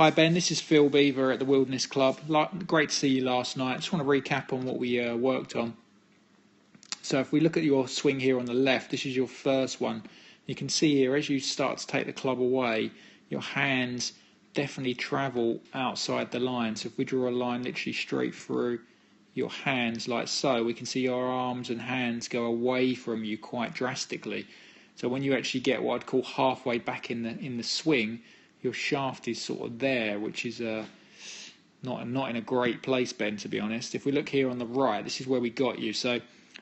Hi Ben, this is Phil Beever at the Wilderness Club. Great to see you last night. Just want to recap on what we worked on. So if we look at your swing here on the left, this is your first one. You can see here as you start to take the club away, your hands definitely travel outside the line. So if we draw a line literally straight through your hands like so, we can see your arms and hands go away from you quite drastically. So when you actually get what I'd call halfway back in the swing, your shaft is sort of there, which is not in a great place, Ben, to be honest. If we look here on the right, this is where we got you. So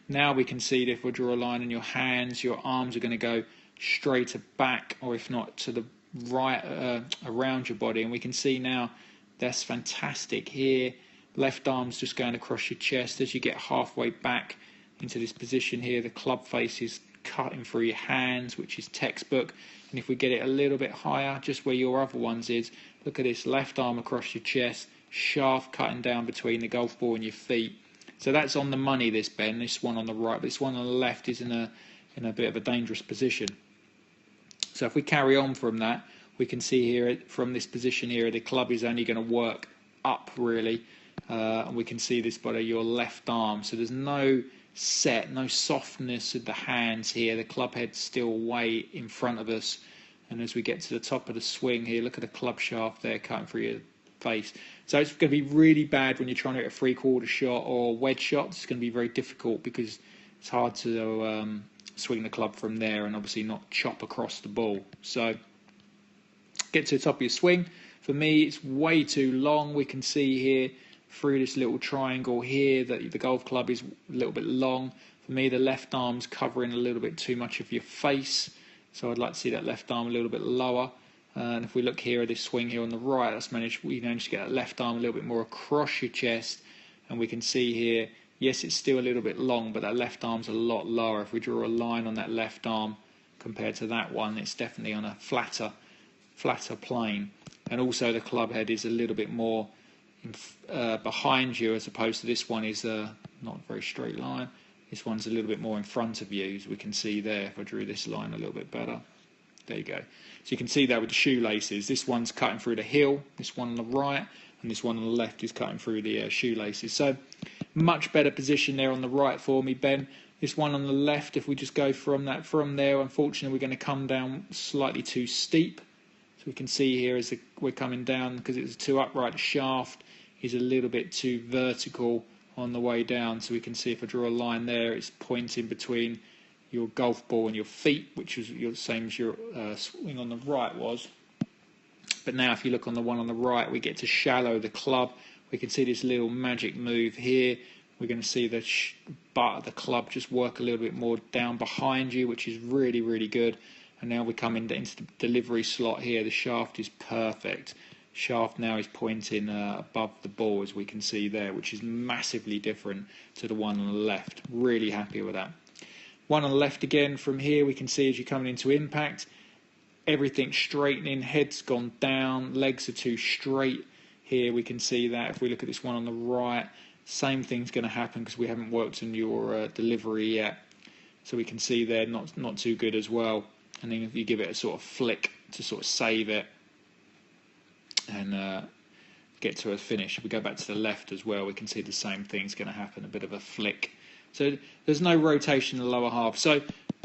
now we can see that if we draw a line in your hands, your arms are going to go straight back, or if not to the right, around your body. And we can see now that's fantastic here. Left arm's just going across your chest. As you get halfway back into this position here, the club face is cutting through your hands, which is textbook. And if we get it a little bit higher, just where your other ones is, look at this, left arm across your chest, shaft cutting down between the golf ball and your feet. So that's on the money, this, Ben. This one on the right, but this one on the left is in a bit of a dangerous position. So if we carry on from that, we can see here from this position here, the club is only going to work up really, and we can see this by your left arm. So there's no softness of the hands here. The club head's still way in front of us, and as we get to the top of the swing here, look at the club shaft there cutting through your face. So it's going to be really bad when you're trying to hit a three-quarter shot or wedge shot. It's going to be very difficult because it's hard to swing the club from there and obviously not chop across the ball. So get to the top of your swing. For me, it's way too long. We can see here through this little triangle here that the golf club is a little bit long. For me, the left arm's covering a little bit too much of your face, so I'd like to see that left arm a little bit lower. And if we look here at this swing here on the right, we managed to get that left arm a little bit more across your chest, and we can see here, yes, it's still a little bit long, but that left arm's a lot lower. If we draw a line on that left arm compared to that one, it's definitely on a flatter plane. And also the club head is a little bit more behind you, as opposed to this one is not a very straight line. This one's a little bit more in front of you, as we can see there. If I drew this line a little bit better, there you go. So you can see that with the shoelaces, this one's cutting through the heel, this one on the right, and this one on the left is cutting through the shoelaces. So much better position there on the right for me, Ben. This one on the left, if we just go from there, unfortunately we're going to come down slightly too steep. So we can see here as we're coming down, because it's too upright, the shaft is a little bit too vertical on the way down. So we can see if I draw a line there, it's pointing between your golf ball and your feet, which is the same as your swing on the right was. But now if you look on the one on the right, we get to shallow the club. We can see this little magic move here. We're going to see the butt of the club just work a little bit more down behind you, which is really, really good. And now we come into the delivery slot here. The shaft is perfect. Shaft now is pointing above the ball, as we can see there, which is massively different to the one on the left. Really happy with that. One on the left again, from here we can see as you're coming into impact, everything's straightening, head's gone down, legs are too straight. Here we can see that. If we look at this one on the right, same thing's going to happen because we haven't worked on your delivery yet. So we can see there, not too good as well. And then if you give it a sort of flick to sort of save it and get to a finish. If we go back to the left as well, we can see the same thing's going to happen, a bit of a flick. So there's no rotation in the lower half. So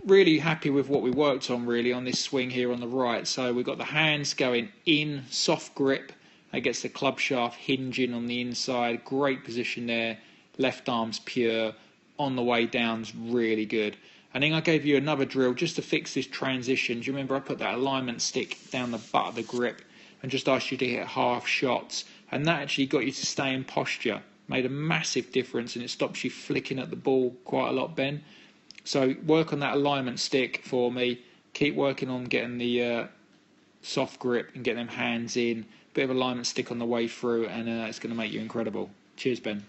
really happy with what we worked on really on this swing here on the right. So we've got the hands going in, soft grip. That gets the club shaft hinging on the inside. Great position there. Left arm's pure. On the way down's really good. And then I gave you another drill just to fix this transition. Do you remember I put that alignment stick down the butt of the grip and just asked you to hit half shots? And that actually got you to stay in posture. Made a massive difference, and it stops you flicking at the ball quite a lot, Ben. So work on that alignment stick for me. Keep working on getting the soft grip and getting them hands in. Bit of alignment stick on the way through, and it's going to make you incredible. Cheers, Ben.